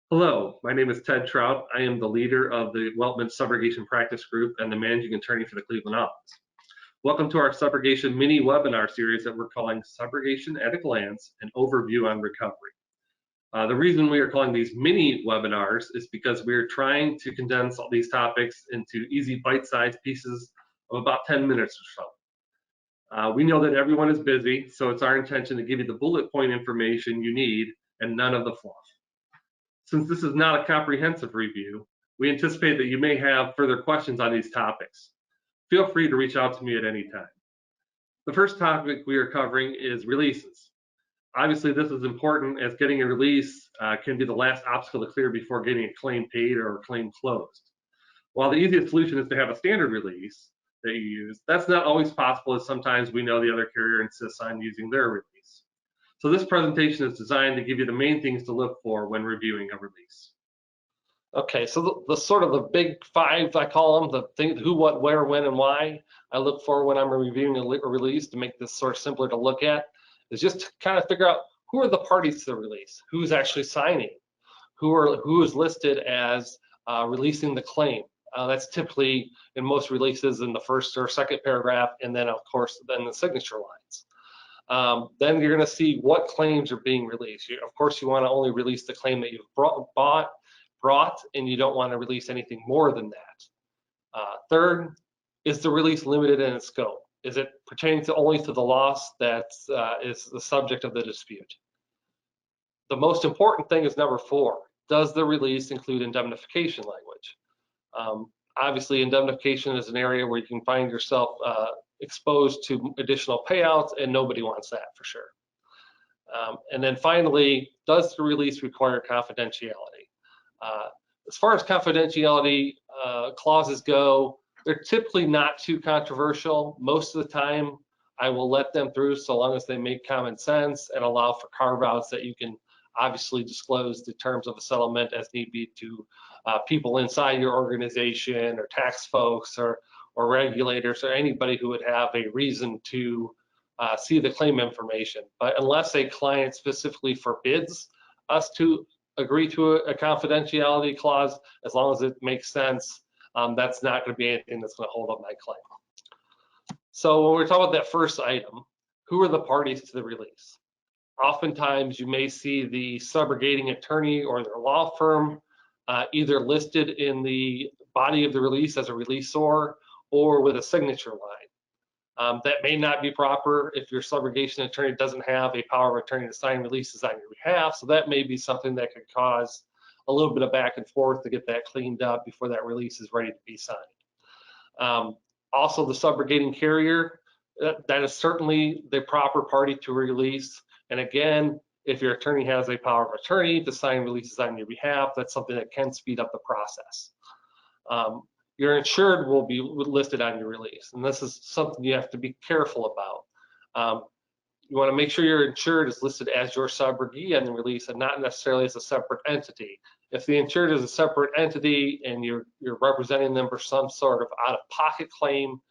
Hello, my name is Ted Trout. I am the leader of the Weltman Subrogation Practice Group and the managing attorney for the Cleveland office. Welcome to our Subrogation mini webinar series that we're calling Subrogation at a Glance, an Overview on Recovery. The reason we are calling these mini webinars is because we are trying to condense all these topics into easy bite-sized pieces of about 10 minutes or so. We know that everyone is busy, so it's our intention to give you the bullet point information you need and none of the fluff. Since this is not a comprehensive review, we anticipate that you may have further questions on these topics. Feel free to reach out to me at any time. The first topic we are covering is releases. Obviously, this is important as getting a release can be the last obstacle to clear before getting a claim paid or a claim closed. While the easiest solution is to have a standard release that you use, that's not always possible, as sometimes we know the other carrier insists on using their release. So this presentation is designed to give you the main things to look for when reviewing a release. Okay, so the sort of the big five, I call them, the things: who, what, where, when, and why I look for when I'm reviewing a release, to make this sort of simpler to look at, is just to kind of figure out who are the parties to the release, who's actually signing, who is listed as releasing the claim. That's typically in most releases in the first or second paragraph, and then of course then the signature lines. Then you're going to see what claims are being released. Of course, you want to only release the claim that you've brought, and you don't want to release anything more than that. Third, is the release limited in its scope? Is it pertaining only to the loss that is the subject of the dispute? The most important thing is number 4. Does the release include indemnification language? Obviously, indemnification is an area where you can find yourself exposed to additional payouts, and nobody wants that for sure. And then finally, does the release require confidentiality? As far as confidentiality clauses go, they're typically not too controversial. Most of the time, I will let them through so long as they make common sense and allow for carve-outs that you can obviously disclose the terms of a settlement as need be to people inside your organization, or tax folks, or regulators, or anybody who would have a reason to see the claim information. But unless a client specifically forbids us to agree to a confidentiality clause, as long as it makes sense, that's not going to be anything that's going to hold up my claim. So when we're talking about that first item, who are the parties to the release? Oftentimes you may see the subrogating attorney or their law firm either listed in the body of the release as a releasor or with a signature line. That may not be proper if your subrogation attorney doesn't have a power of attorney to sign releases on your behalf, so that may be something that could cause a little bit of back and forth to get that cleaned up before that release is ready to be signed. Also, the subrogating carrier, that is certainly the proper party to release. And again, if your attorney has a power of attorney to sign releases on your behalf, that's something that can speed up the process. Your insured will be listed on your release, and this is something you have to be careful about. You want to make sure your insured is listed as your subrogee on the release and not necessarily as a separate entity. If the insured is a separate entity and you're representing them for some sort of out-of-pocket claim,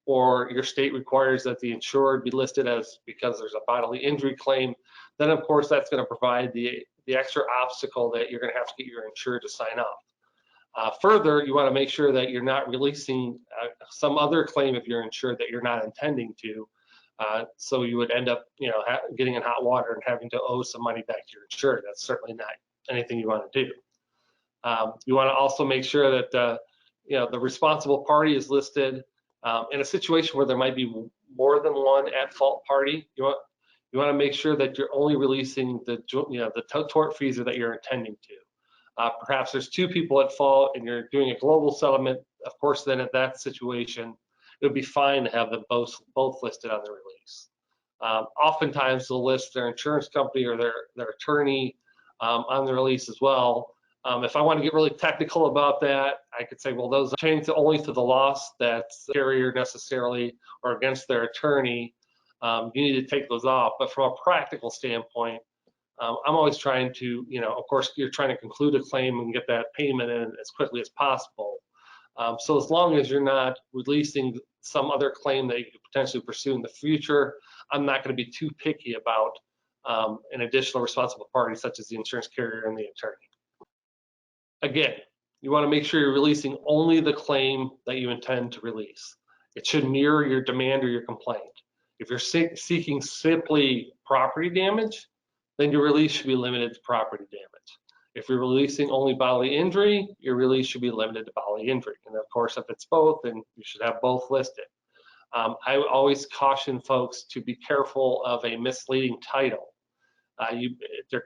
or your state requires that the insured be listed as because there's a bodily injury claim, then of course that's going to provide the extra obstacle that you're going to have to get your insured to sign off. Further, you want to make sure that you're not releasing some other claim if you're insured that you're not intending to. So you would end up, getting in hot water and having to owe some money back to your insured. That's certainly not anything you want to do. You want to also make sure that the responsible party is listed. In a situation where there might be more than one at-fault party, you want to make sure that you're only releasing the tortfeasor that you're intending to. Perhaps there's 2 people at fault and you're doing a global settlement. Of course, then at that situation, it would be fine to have them both listed on the release. Oftentimes they'll list their insurance company or their attorney on the release as well. If I want to get really technical about that, I could say, well, those are changed only to the loss that's the carrier necessarily or against their attorney. You need to take those off. But from a practical standpoint, I'm always trying to, of course, you're trying to conclude a claim and get that payment in as quickly as possible. So as long as you're not releasing some other claim that you could potentially pursue in the future, I'm not going to be too picky about an additional responsible party such as the insurance carrier and the attorney. Again, you want to make sure you're releasing only the claim that you intend to release. It should mirror your demand or your complaint. If you're seeking simply property damage, then your release should be limited to property damage. If you're releasing only bodily injury, your release should be limited to bodily injury. And of course, if it's both, then you should have both listed. I always caution folks to be careful of a misleading title. There's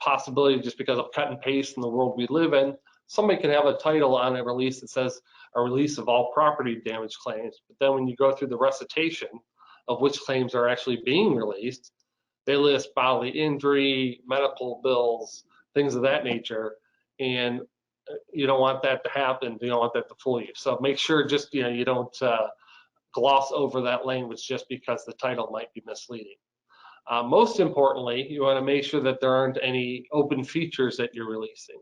possibility just because of cut and paste in the world we live in, somebody can have a title on a release that says a release of all property damage claims, but then when you go through the recitation of which claims are actually being released, they list bodily injury, medical bills, things of that nature, and you don't want that to happen. You don't want that to fool you. So make sure just you don't gloss over that language just because the title might be misleading. Most importantly, you want to make sure that there aren't any open features that you're releasing.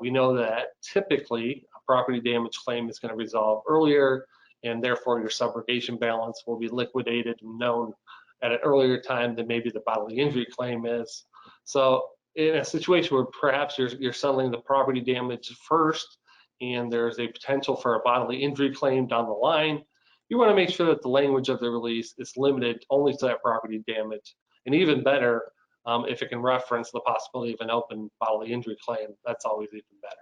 We know that typically a property damage claim is going to resolve earlier, and therefore your subrogation balance will be liquidated and known at an earlier time than maybe the bodily injury claim is. So in a situation where perhaps you're settling the property damage first and there's a potential for a bodily injury claim down the line, you want to make sure that the language of the release is limited only to that property damage. And even better, if it can reference the possibility of an open bodily injury claim, that's always even better.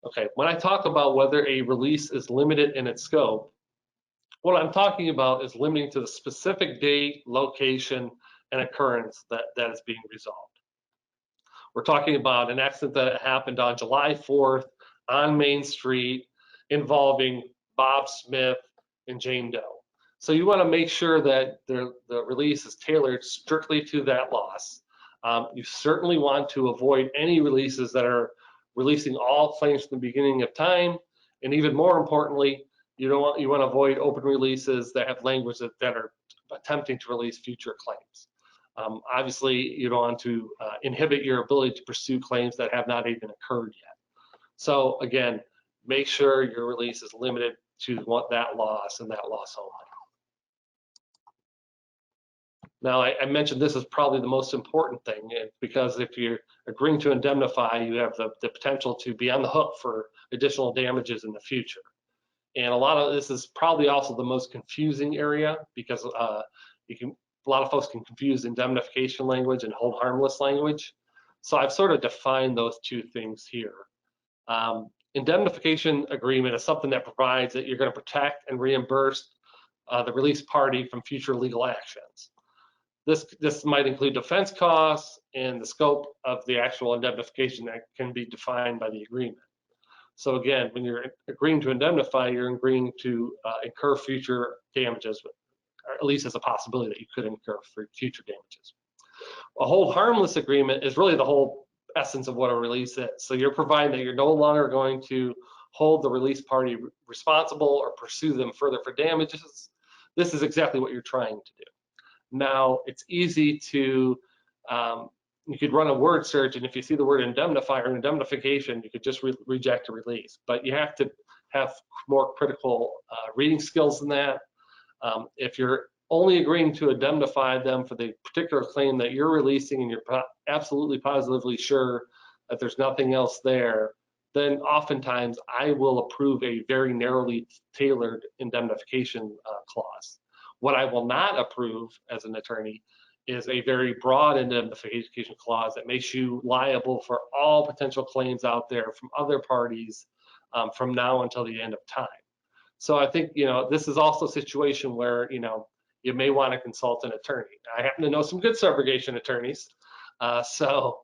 Okay, when I talk about whether a release is limited in its scope, what I'm talking about is limiting to the specific date, location, and occurrence that is being resolved. We're talking about an accident that happened on July 4th on Main Street involving Bob Smith and Jane Doe. So you want to make sure that the release is tailored strictly to that loss. You certainly want to avoid any releases that are releasing all claims from the beginning of time, and even more importantly, you want to avoid open releases that have language that are attempting to release future claims. Obviously, you don't want to inhibit your ability to pursue claims that have not even occurred yet. So again, make sure your release is limited to that loss and that loss only. Now, I mentioned this is probably the most important thing, because if you're agreeing to indemnify, you have the potential to be on the hook for additional damages in the future. And a lot of this is probably also the most confusing area, because a lot of folks can confuse indemnification language and hold harmless language. So I've sort of defined those two things here. Indemnification agreement is something that provides that you're going to protect and reimburse the release party from future legal actions. This might include defense costs and the scope of the actual indemnification that can be defined by the agreement. So again, when you're agreeing to indemnify, you're agreeing to incur future damages, or at least as a possibility that you could incur for future damages. A hold harmless agreement is really the whole essence of what a release is. So you're providing that you're no longer going to hold the release party responsible or pursue them further for damages. This is exactly what you're trying to do. Now, it's easy to, you could run a word search, and if you see the word indemnifier or indemnification, you could just reject a release. But you have to have more critical reading skills than that. If you're only agreeing to indemnify them for the particular claim that you're releasing and you're absolutely positively sure that there's nothing else there, then oftentimes I will approve a very narrowly tailored indemnification clause. What I will not approve as an attorney is a very broad indemnification clause that makes you liable for all potential claims out there from other parties from now until the end of time. So I think, this is also a situation where, you may want to consult an attorney. I happen to know some good subrogation attorneys. So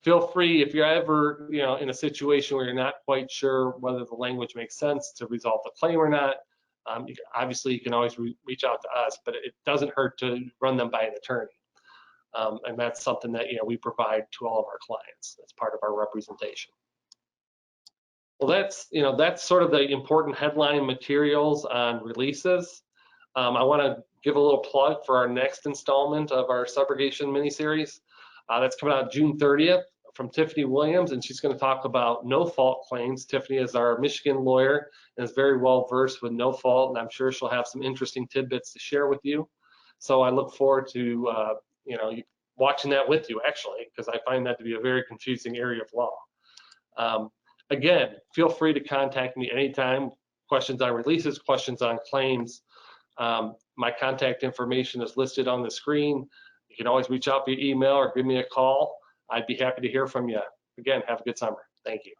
feel free, if you're ever, in a situation where you're not quite sure whether the language makes sense to resolve the claim or not, obviously you can always reach out to us, but it doesn't hurt to run them by an attorney. And that's something that, we provide to all of our clients. That's part of our representation. Well, that's sort of the important headline materials on releases. I want to give a little plug for our next installment of our subrogation miniseries. That's coming out June 30th from Tiffany Williams, and she's going to talk about no-fault claims. Tiffany is our Michigan lawyer and is very well versed with no-fault, and I'm sure she'll have some interesting tidbits to share with you. So I look forward to watching that with you, actually, because I find that to be a very confusing area of law. Again, feel free to contact me anytime. Questions on releases, questions on claims. My contact information is listed on the screen. You can always reach out via email or give me a call. I'd be happy to hear from you. Again, have a good summer. Thank you.